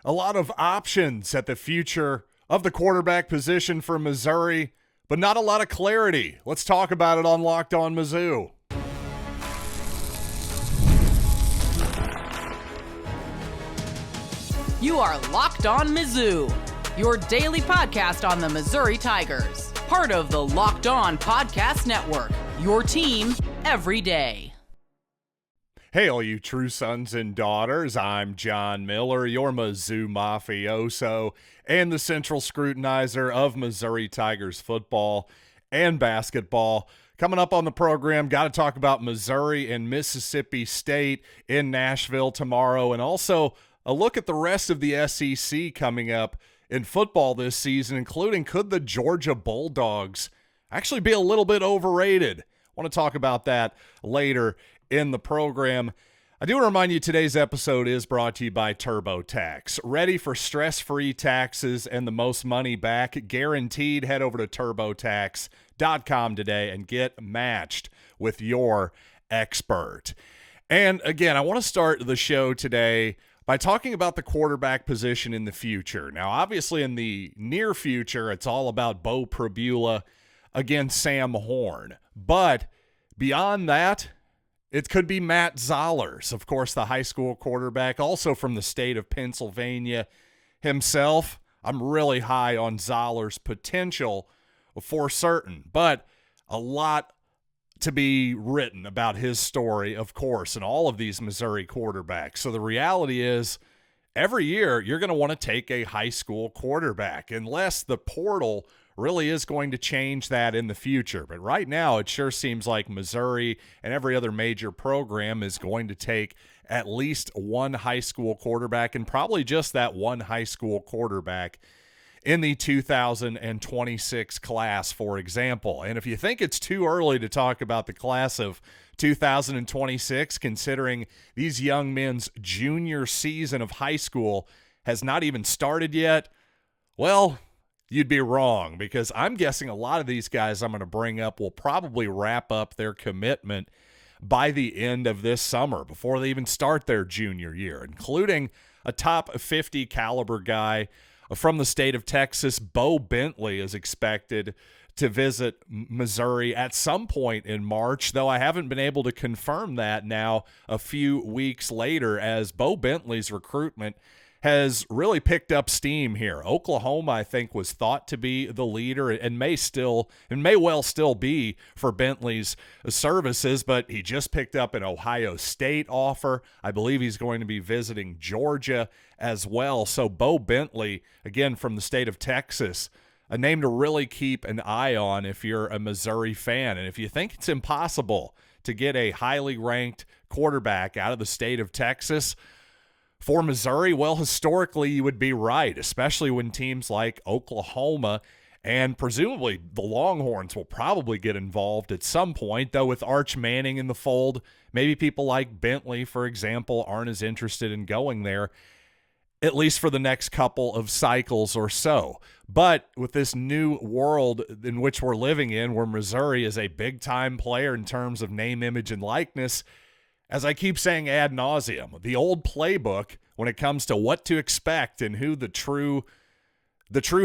A lot of options at the future of the quarterback position for Missouri, but not a lot of clarity. Let's talk about it on Locked On Mizzou. You are Locked On Mizzou, your daily podcast on the Missouri Tigers. Part of the Locked On Podcast Network, your team every day. Hey, all you true sons and daughters, I'm John Miller, your Mizzou mafioso and the central scrutinizer of Missouri Tigers football and basketball. Coming up on the program, got to talk about Missouri and Mississippi State in Nashville tomorrow, and also a look at the rest of the SEC coming up in football this season, including could the Georgia Bulldogs actually be a little bit overrated? I want to talk about that later in the program. I do want to remind you today's episode is brought to you by TurboTax. Ready for stress-free taxes and the most money back guaranteed? Head over to TurboTax.com today and get matched with your expert. And again, I want to start the show today by talking about the quarterback position in the future. Now, obviously in the near future, it's all about Beau Pribula against Sam Horn. But beyond that, it could be Matt Zollers, of course, the high school quarterback, also from the state of Pennsylvania himself. I'm really high on Zollers' potential for certain, but a lot to be written about his story, of course, and all of these Missouri quarterbacks. So the reality is, every year you're going to want to take a high school quarterback, unless the portal really is going to change that in the future. But right now, it sure seems like Missouri and every other major program is going to take at least one high school quarterback, and probably just that one high school quarterback in the 2026 class, for example. And if you think it's too early to talk about the class of 2026, considering these young men's junior season of high school has not even started yet, well, you'd be wrong, because I'm guessing a lot of these guys I'm going to bring up will probably wrap up their commitment by the end of this summer, before they even start their junior year, including a top 50 caliber guy from the state of Texas. Bowe Bentley is expected to visit Missouri at some point in March, though I haven't been able to confirm that now a few weeks later, as Bowe Bentley's recruitment has really picked up steam here. Oklahoma, I think, was thought to be the leader and may well still be for Bentley's services, but he just picked up an Ohio State offer. I believe he's going to be visiting Georgia as well. So Bowe Bentley, again, from the state of Texas, a name to really keep an eye on if you're a Missouri fan. And if you think it's impossible to get a highly ranked quarterback out of the state of Texas for Missouri, well, historically, you would be right, especially when teams like Oklahoma and presumably the Longhorns will probably get involved at some point, though with Arch Manning in the fold, maybe people like Bentley, for example, aren't as interested in going there, at least for the next couple of cycles or so. But with this new world in which we're living in, where Missouri is a big-time player in terms of name, image, and likeness, as I keep saying ad nauseum, the old playbook when it comes to what to expect and who the true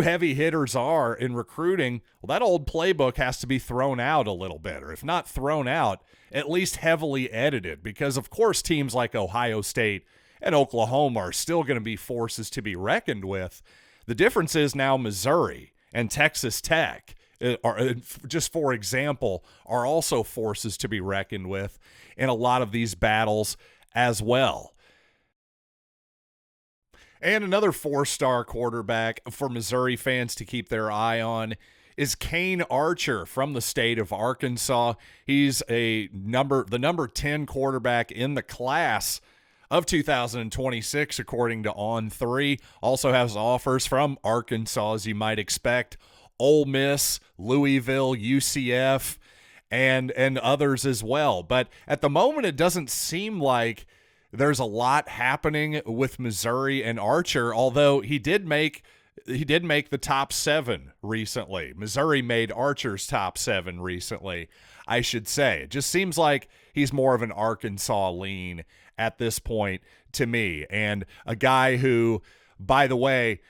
heavy hitters are in recruiting, well, that old playbook has to be thrown out a little bit, or if not thrown out, at least heavily edited, because of course teams like Ohio State and Oklahoma are still going to be forces to be reckoned with. The difference is now Missouri and Texas Tech, just for example, are also forces to be reckoned with in a lot of these battles as well. And another four-star quarterback for Missouri fans to keep their eye on is Kane Archer from the state of Arkansas. He's the number 10 quarterback in the class of 2026, according to On3. Also has offers from Arkansas, as you might expect, Ole Miss, Louisville, UCF, and others as well. But at the moment, it doesn't seem like there's a lot happening with Missouri and Archer, although he did make the top 7 recently. Missouri made Archer's top 7 recently, I should say. It just seems like he's more of an Arkansas lean at this point to me, and a guy who By the way,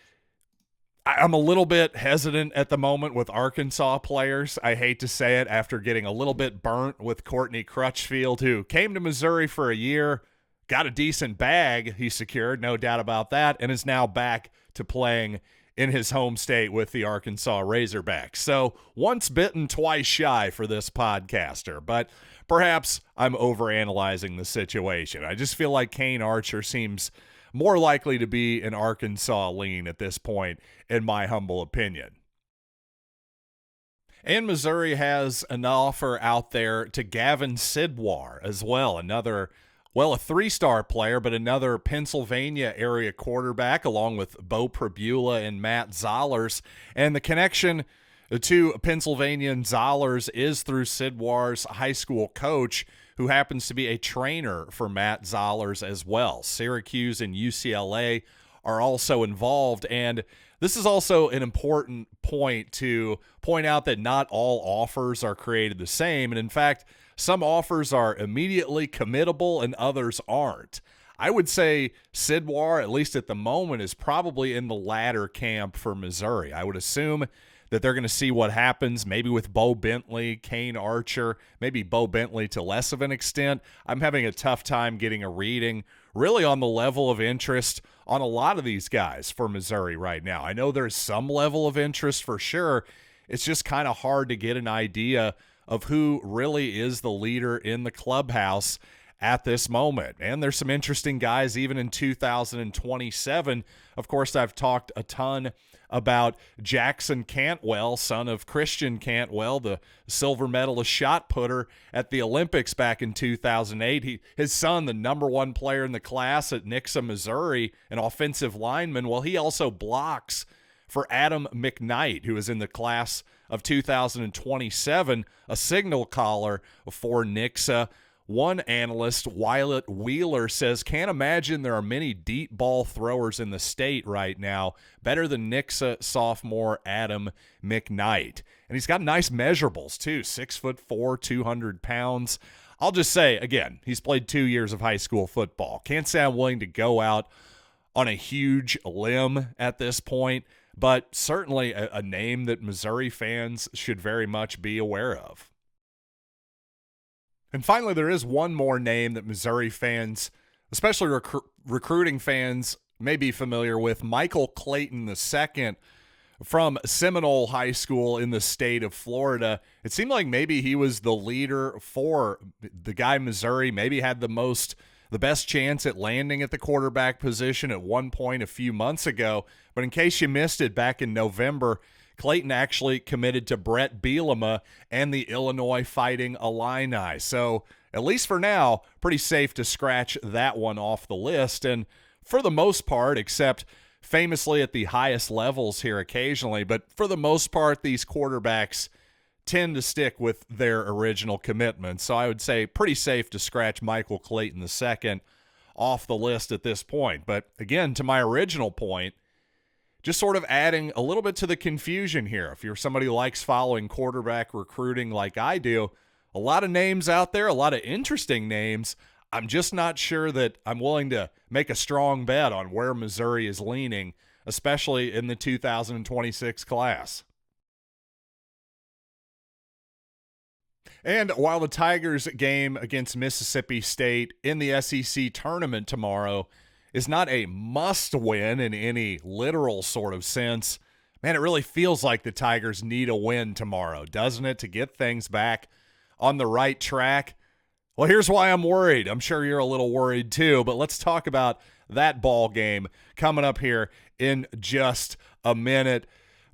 I'm a little bit hesitant at the moment with Arkansas players. I hate to say it, after getting a little bit burnt with Courtney Crutchfield, who came to Missouri for a year, got a decent bag he secured, no doubt about that, and is now back to playing in his home state with the Arkansas Razorbacks. So once bitten, twice shy for this podcaster, but perhaps I'm overanalyzing the situation. I just feel like Kane Archer seems more likely to be an Arkansas lean at this point, in my humble opinion. And Missouri has an offer out there to Gavin Sidwar as well, a three-star player, but another Pennsylvania area quarterback, along with Bo Pribula and Matt Zollers. And the connection to Pennsylvania and Zollers is through Sidwar's high school coach, who happens to be a trainer for Matt Zollers as well. Syracuse and UCLA are also involved, and this is also an important point to point out that not all offers are created the same, and in fact, some offers are immediately committable and others aren't. I would say Sidwar, at least at the moment, is probably in the latter camp for Missouri. I would assume that they're going to see what happens, maybe with Bowe Bentley, Kane Archer, maybe Bowe Bentley to less of an extent. I'm having a tough time getting a reading really on the level of interest on a lot of these guys for Missouri right now. I know there's some level of interest for sure. It's just kind of hard to get an idea of who really is the leader in the clubhouse at this moment. And there's some interesting guys even in 2027. Of course, I've talked a ton about Jackson Cantwell, son of Christian Cantwell, the silver medalist shot putter at the Olympics back in 2008. His son, the number one player in the class at Nixa, Missouri, an offensive lineman. Well, he also blocks for Adam McKnight, who is in the class of 2027, a signal caller for Nixa. One analyst, Wyatt Wheeler, says, can't imagine there are many deep ball throwers in the state right now, better than Nixa sophomore Adam McKnight. And he's got nice measurables, too, 6'4", 200 pounds. I'll just say, again, he's played 2 years of high school football. Can't say I'm willing to go out on a huge limb at this point, but certainly a name that Missouri fans should very much be aware of. And finally, there is one more name that Missouri fans, especially recruiting fans, may be familiar with, Michael Clayton II from Seminole High School in the state of Florida. It seemed like maybe he was the leader for the guy Missouri maybe had the best chance at landing at the quarterback position at one point a few months ago. But in case you missed it, back in November, Clayton actually committed to Brett Bielema and the Illinois Fighting Illini. So, at least for now, pretty safe to scratch that one off the list. And for the most part, except famously at the highest levels here occasionally, but for the most part, these quarterbacks tend to stick with their original commitments. So I would say pretty safe to scratch Michael Clayton II off the list at this point. But again, to my original point, just sort of adding a little bit to the confusion here. If you're somebody who likes following quarterback recruiting like I do, a lot of names out there, a lot of interesting names. I'm just not sure that I'm willing to make a strong bet on where Missouri is leaning, especially in the 2026 class. And while the Tigers game against Mississippi State in the SEC tournament tomorrow is not a must-win in any literal sort of sense, man, it really feels like the Tigers need a win tomorrow, doesn't it, to get things back on the right track? Well, here's why I'm worried. I'm sure you're a little worried too, but let's talk about that ball game coming up here in just a minute.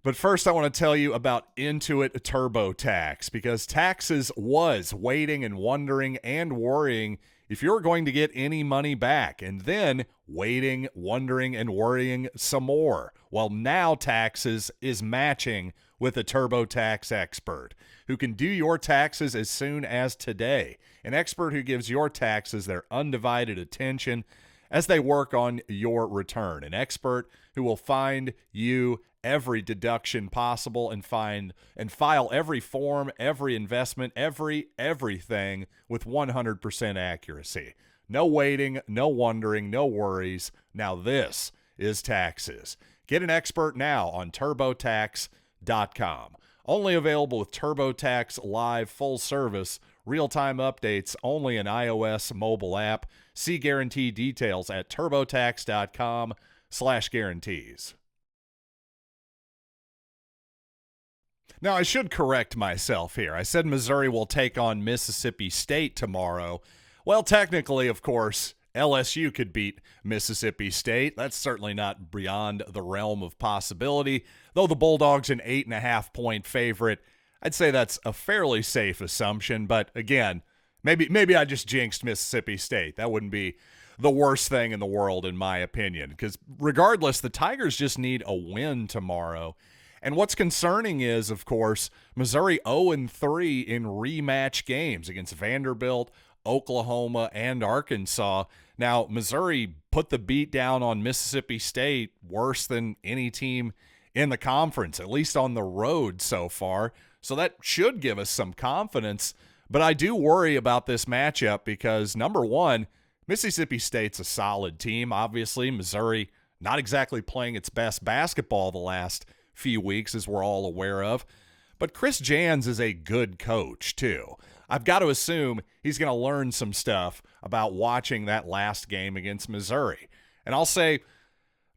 But first, I want to tell you about Intuit TurboTax, because taxes was waiting and wondering and worrying if you're going to get any money back, and then waiting, wondering, and worrying some more. Well, now taxes is matching with a TurboTax expert who can do your taxes as soon as today. An expert who gives your taxes their undivided attention as they work on your return. An expert who will find you every deduction possible and file every form, every investment, everything with 100% accuracy. No waiting, no wondering, no worries. Now this is taxes. Get an expert now on TurboTax.com. Only available with TurboTax Live Full Service. Real-time updates only in iOS mobile app. See guarantee details at TurboTax.com/guarantees. Now, I should correct myself here. I said Missouri will take on Mississippi State tomorrow. Well, technically, of course, LSU could beat Mississippi State. That's certainly not beyond the realm of possibility. Though the Bulldogs an 8.5-point favorite, I'd say that's a fairly safe assumption. But again, maybe I just jinxed Mississippi State. That wouldn't be the worst thing in the world, in my opinion. Because regardless, the Tigers just need a win tomorrow. And what's concerning is, of course, Missouri 0-3 in rematch games against Vanderbilt, Oklahoma, and Arkansas. Now, Missouri put the beat down on Mississippi State worse than any team in the conference, at least on the road so far. So that should give us some confidence. But I do worry about this matchup because, number one, Mississippi State's a solid team. Obviously, Missouri not exactly playing its best basketball the last few weeks, as we're all aware of. But Chris Jans is a good coach, too. I've got to assume he's going to learn some stuff about watching that last game against Missouri. And I'll say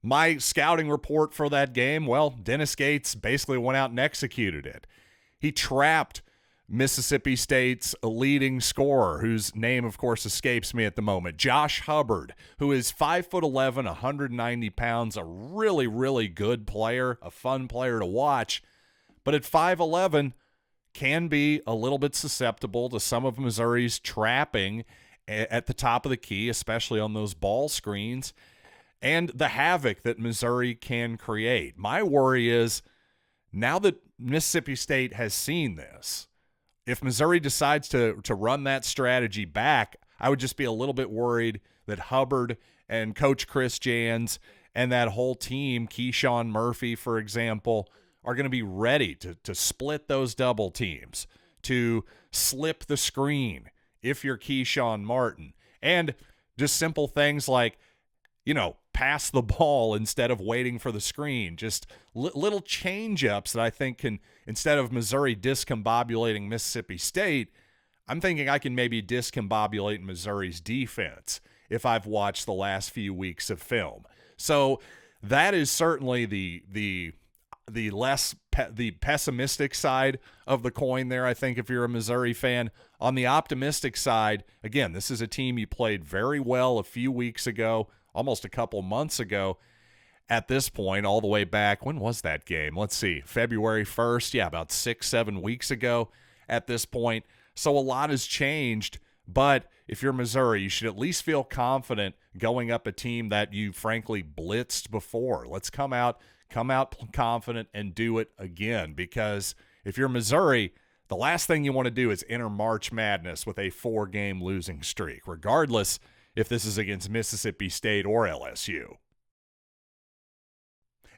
my scouting report for that game, well, Dennis Gates basically went out and executed it. He trapped Mississippi State's leading scorer, whose name, of course, escapes me at the moment, Josh Hubbard, who is 5'11", 190 pounds, a really, really good player, a fun player to watch. But at 5'11", can be a little bit susceptible to some of Missouri's trapping at the top of the key, especially on those ball screens, and the havoc that Missouri can create. My worry is, now that Mississippi State has seen this, if Missouri decides to run that strategy back, I would just be a little bit worried that Hubbard and Coach Chris Jans and that whole team, Keyshawn Murphy, for example, are going to be ready to split those double teams, to slip the screen if you're Keyshawn Martin, and just simple things like, pass the ball instead of waiting for the screen. Just little change-ups that I think can, instead of Missouri discombobulating Mississippi State, I'm thinking I can maybe discombobulate Missouri's defense if I've watched the last few weeks of film. So that is certainly the pessimistic side of the coin there, I think, if you're a Missouri fan. On the optimistic side, again, this is a team you played very well a few weeks ago, almost a couple months ago at this point, all the way back. When was that game? Let's see, February 1st. Yeah, about 6-7 weeks ago at this point. So a lot has changed, but if you're Missouri, you should at least feel confident going up a team that you frankly blitzed before. Let's come out confident and do it again, because if you're Missouri, the last thing you want to do is enter March Madness with a 4-game losing streak, regardless if this is against Mississippi State or LSU.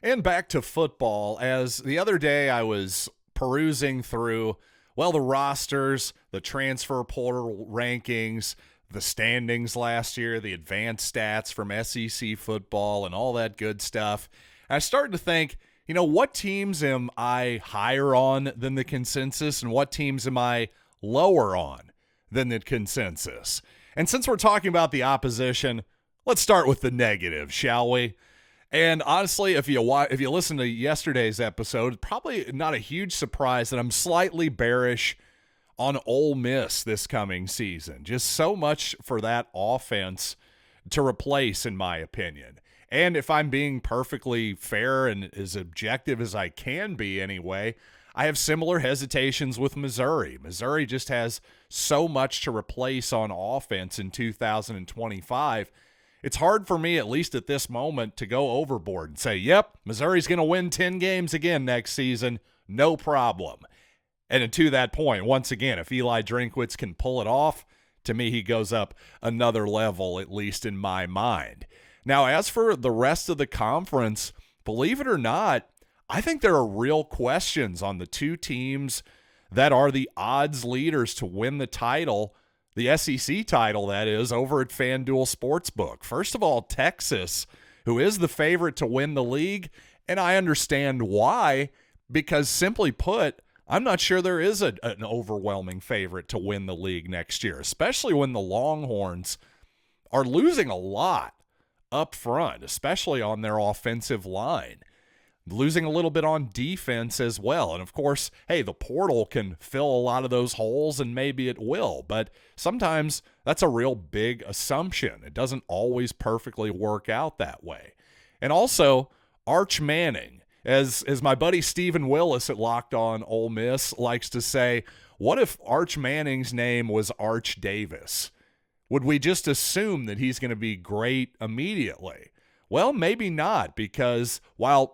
And back to football, as the other day I was perusing through, the rosters, the transfer portal rankings, the standings last year, the advanced stats from SEC football and all that good stuff. I started to think, what teams am I higher on than the consensus, and what teams am I lower on than the consensus? And since we're talking about the opposition, let's start with the negative, shall we? And honestly, if you listen to yesterday's episode, probably not a huge surprise that I'm slightly bearish on Ole Miss this coming season. Just so much for that offense to replace, in my opinion. And if I'm being perfectly fair and as objective as I can be anyway, I have similar hesitations with Missouri. Missouri just has so much to replace on offense in 2025. It's hard for me, at least at this moment, to go overboard and say, yep, Missouri's going to win 10 games again next season, no problem. And to that point, once again, if Eli Drinkwitz can pull it off, to me he goes up another level, at least in my mind. Now, as for the rest of the conference, believe it or not, I think there are real questions on the two teams that are the odds leaders to win the title, the SEC title, that is, over at FanDuel Sportsbook. First of all, Texas who is the favorite to win the league, and I understand why, because simply put, I'm not sure there is an overwhelming favorite to win the league next year, especially when the Longhorns are losing a lot up front, especially on their offensive line. Losing a little bit on defense as well. And of course, hey, the portal can fill a lot of those holes, and maybe it will, but sometimes that's a real big assumption. It doesn't always perfectly work out that way. And also, Arch Manning, as my buddy Stephen Willis at Locked On Ole Miss likes to say, what if Arch Manning's name was Arch Davis? Would we just assume that he's going to be great immediately? Well, maybe not, because while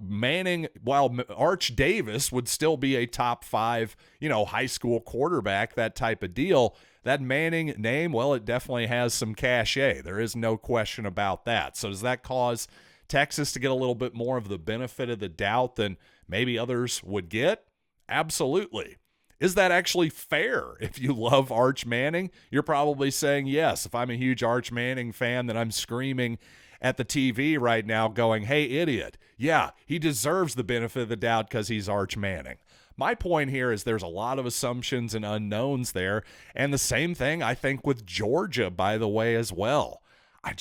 Arch Davis would still be a top 5, high school quarterback, that type of deal, that Manning name, well, it definitely has some cachet. There is no question about that. So does that cause Texas to get a little bit more of the benefit of the doubt than maybe others would get? Absolutely. Is that actually fair? If you love Arch Manning, you're probably saying yes. If I'm a huge Arch Manning fan, then I'm screaming at the TV right now going, hey, idiot. Yeah, he deserves the benefit of the doubt because he's Arch Manning. My point here is there's a lot of assumptions and unknowns there, and the same thing I think with Georgia, by the way, as well. I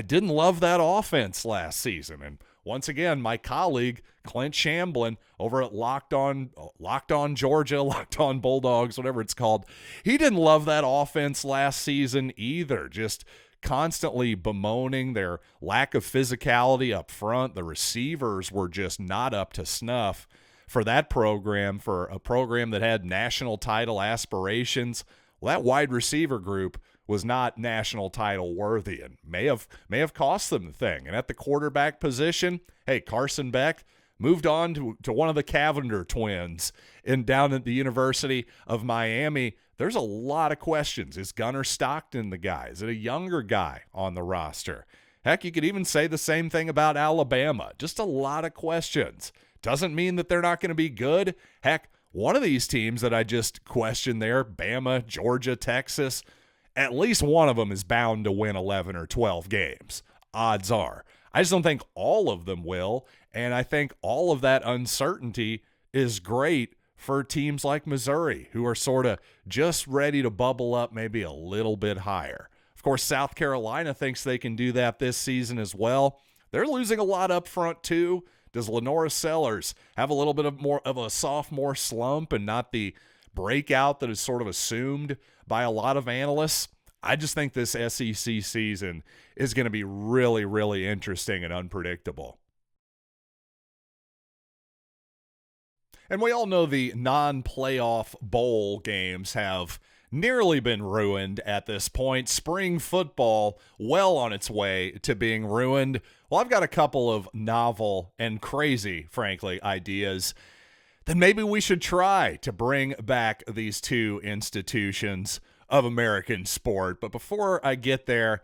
didn't love that offense last season, and once again, my colleague Clint Shamblin over at Locked On Georgia, Locked On Bulldogs, whatever it's called, he didn't love that offense last season either. Just constantly bemoaning their lack of physicality up front. The receivers were just not up to snuff for that program, for a program that had national title aspirations. Well, that wide receiver group was not national title worthy and may have cost them the thing. And at the quarterback position, hey, Carson Beck moved on to one of the Cavender twins down at the University of Miami. There's a lot of questions. Is Gunnar Stockton the guy? Is it a younger guy on the roster? Heck, you could even say the same thing about Alabama. Just a lot of questions. Doesn't mean that they're not going to be good. Heck, one of these teams that I just questioned there, Bama, Georgia, Texas, at least one of them is bound to win 11 or 12 games. Odds are. I just don't think all of them will, and I think all of that uncertainty is great for teams like Missouri, who are sort of just ready to bubble up maybe a little bit higher. Of course, South Carolina thinks they can do that this season as well. They're losing a lot up front too. Does Lenora Sellers have a little bit more of a sophomore slump and not the breakout that is sort of assumed by a lot of analysts? I just think this SEC season is going to be really, really interesting and unpredictable. And we all know the non-playoff bowl games have nearly been ruined at this point. Spring football well on its way to being ruined. Well, I've got a couple of novel and crazy, frankly, ideas that maybe we should try to bring back these two institutions of American sport. But before I get there,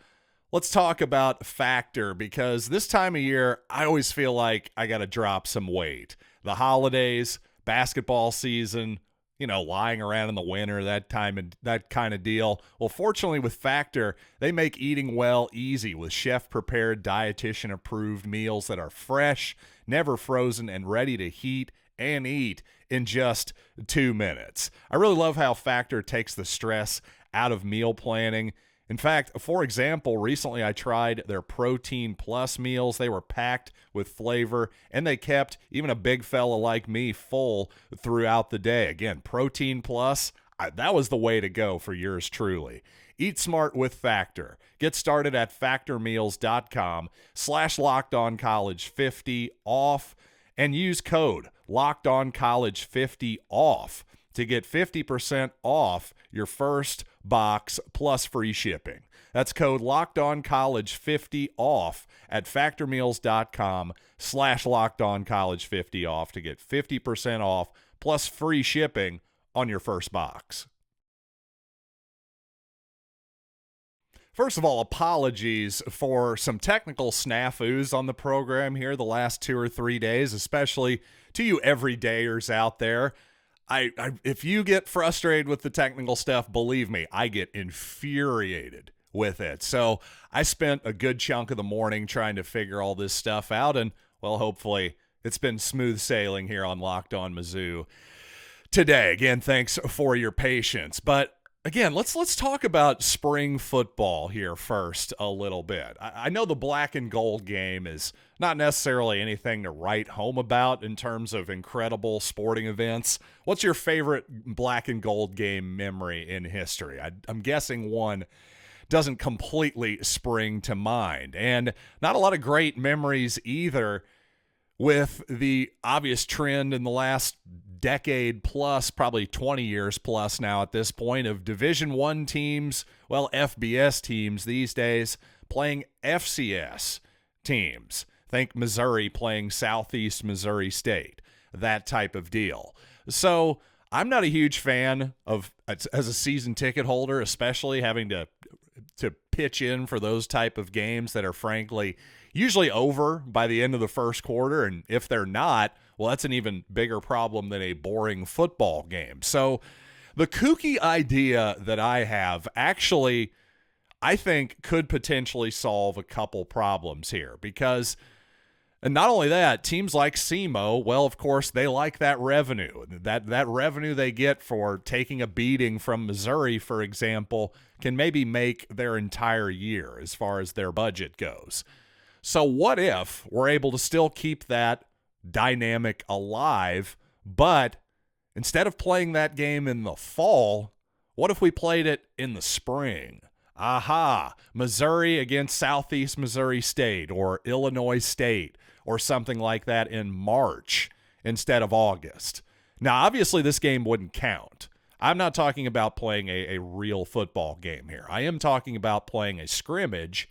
let's talk about Factor, because this time of year, I always feel like I got to drop some weight. The holidays, basketball season, lying around in the winter, that kind of deal. Well, fortunately with Factor, they make eating well easy with chef-prepared, dietitian-approved meals that are fresh, never frozen, and ready to heat and eat in just 2 minutes. I really love how Factor takes the stress out of meal planning. In fact, for example, recently I tried their Protein Plus meals. They were packed with flavor, and they kept even a big fella like me full throughout the day. Again, Protein Plus, that was the way to go for yours truly. Eat smart with Factor. Get started at factormeals.com/LockedOnCollege50 off and use code LockedOnCollege50 off to get 50% off your first box plus free shipping. That's code LockedOnCollege50 off at factormeals.com/LockedOnCollege50 off to get 50% off plus free shipping on your first box. First of all, apologies for some technical snafus on the program here the last 2 or 3 days, especially to you everydayers out there. If you get frustrated with the technical stuff, believe me, I get infuriated with it. So I spent a good chunk of the morning trying to figure all this stuff out, and, well, hopefully it's been smooth sailing here on Locked On Mizzou today. Again, thanks for your patience. But again, let's talk about spring football here first a little bit. I know the black and gold game is not necessarily anything to write home about in terms of incredible sporting events. What's your favorite black and gold game memory in history? I'm guessing one doesn't completely spring to mind. And not a lot of great memories either, with the obvious trend in the last decade plus, probably 20 years plus now at this point, of Division I teams, well, FBS teams these days, playing FCS teams. Think Missouri playing Southeast Missouri State, that type of deal. So I'm not a huge fan of, as a season ticket holder, especially having to pitch in for those type of games that are frankly usually over by the end of the first quarter. And if they're not, well, that's an even bigger problem than a boring football game. So the kooky idea that I have actually, I think, could potentially solve a couple problems here, because, and not only that, teams like SEMO, well, of course, they like that revenue. That revenue they get for taking a beating from Missouri, for example, can maybe make their entire year as far as their budget goes. So what if we're able to still keep that dynamic alive, but instead of playing that game in the fall, what if we played it in the spring? Aha, Missouri against Southeast Missouri State or Illinois State or something like that in March instead of August. Now, obviously, this game wouldn't count. I'm not talking about playing a real football game here. I am talking about playing a scrimmage,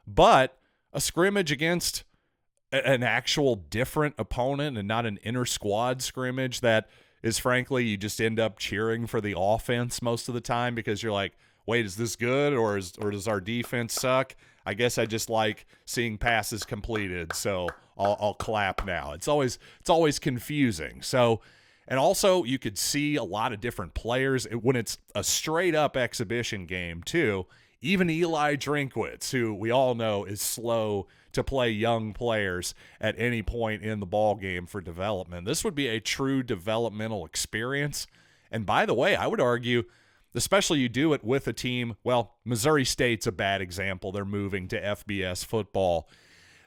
but a scrimmage against an actual different opponent and not an inter-squad scrimmage that is, frankly, you just end up cheering for the offense most of the time because you're like, wait, is this good or does our defense suck? I guess I just like seeing passes completed, so I'll clap now. It's always confusing. So, and also you could see a lot of different players when it's a straight up exhibition game too. Even Eli Drinkwitz, who we all know is slow to play young players at any point in the ball game for development. This would be a true developmental experience. And by the way, I would argue, especially you do it with a team, well, Missouri State's a bad example. They're moving to FBS football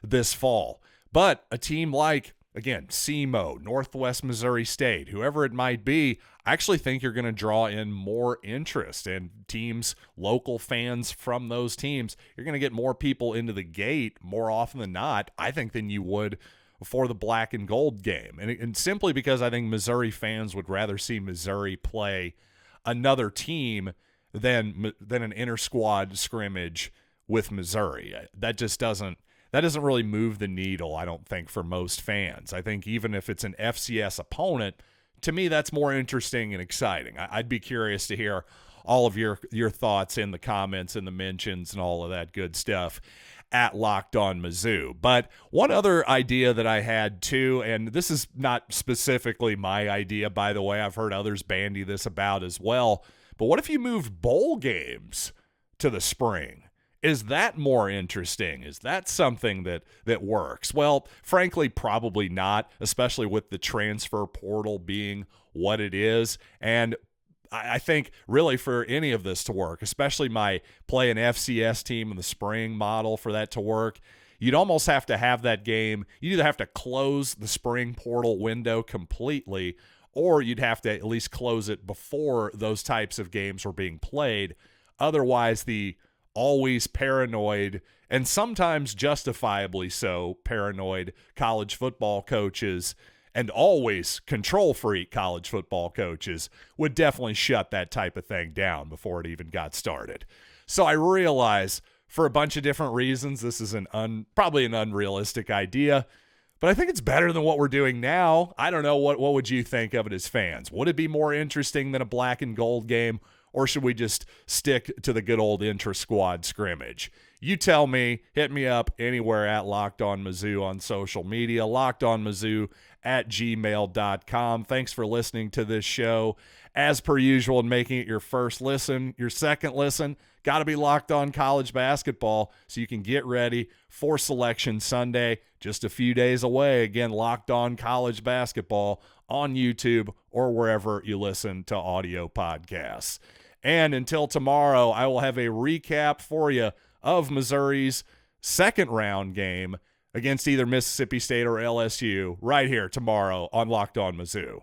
this fall. But a team like, again, SEMO, Northwest Missouri State, whoever it might be, I actually think you're going to draw in more interest, and teams, local fans from those teams, you're going to get more people into the gate more often than not, I think, than you would for the black and gold game. And simply because I think Missouri fans would rather see Missouri play another team than an inter-squad scrimmage with Missouri. That doesn't really move the needle, I don't think, for most fans. I think even if it's an FCS opponent, to me, that's more interesting and exciting. I'd be curious to hear all of your thoughts in the comments and the mentions and all of that good stuff at Locked On Mizzou. But one other idea that I had too, and this is not specifically my idea, by the way, I've heard others bandy this about as well, but what if you moved bowl games to the spring? Is that more interesting? Is that something that works? Well, frankly, probably not, especially with the transfer portal being what it is. And I think really for any of this to work, especially my play an FCS team in the spring model, for that to work, you'd almost have to have that game. You'd either have to close the spring portal window completely, or you'd have to at least close it before those types of games were being played. Otherwise, the always paranoid, and sometimes justifiably so, paranoid college football coaches and always control freak college football coaches would definitely shut that type of thing down before it even got started. So I realize for a bunch of different reasons this is probably an unrealistic idea, but I think it's better than what we're doing now. I don't know, what would you think of it as fans? Would it be more interesting than a black and gold game? Or should we just stick to the good old intra-squad scrimmage? You tell me. Hit me up anywhere at Locked On Mizzou on social media, lockedonmizzou@gmail.com. Thanks for listening to this show. As per usual, and making it your first listen, your second listen, got to be Locked On College Basketball so you can get ready for Selection Sunday, just a few days away. Again, Locked On College Basketball on YouTube or wherever you listen to audio podcasts. And until tomorrow, I will have a recap for you of Missouri's second round game against either Mississippi State or LSU right here tomorrow on Locked On Mizzou.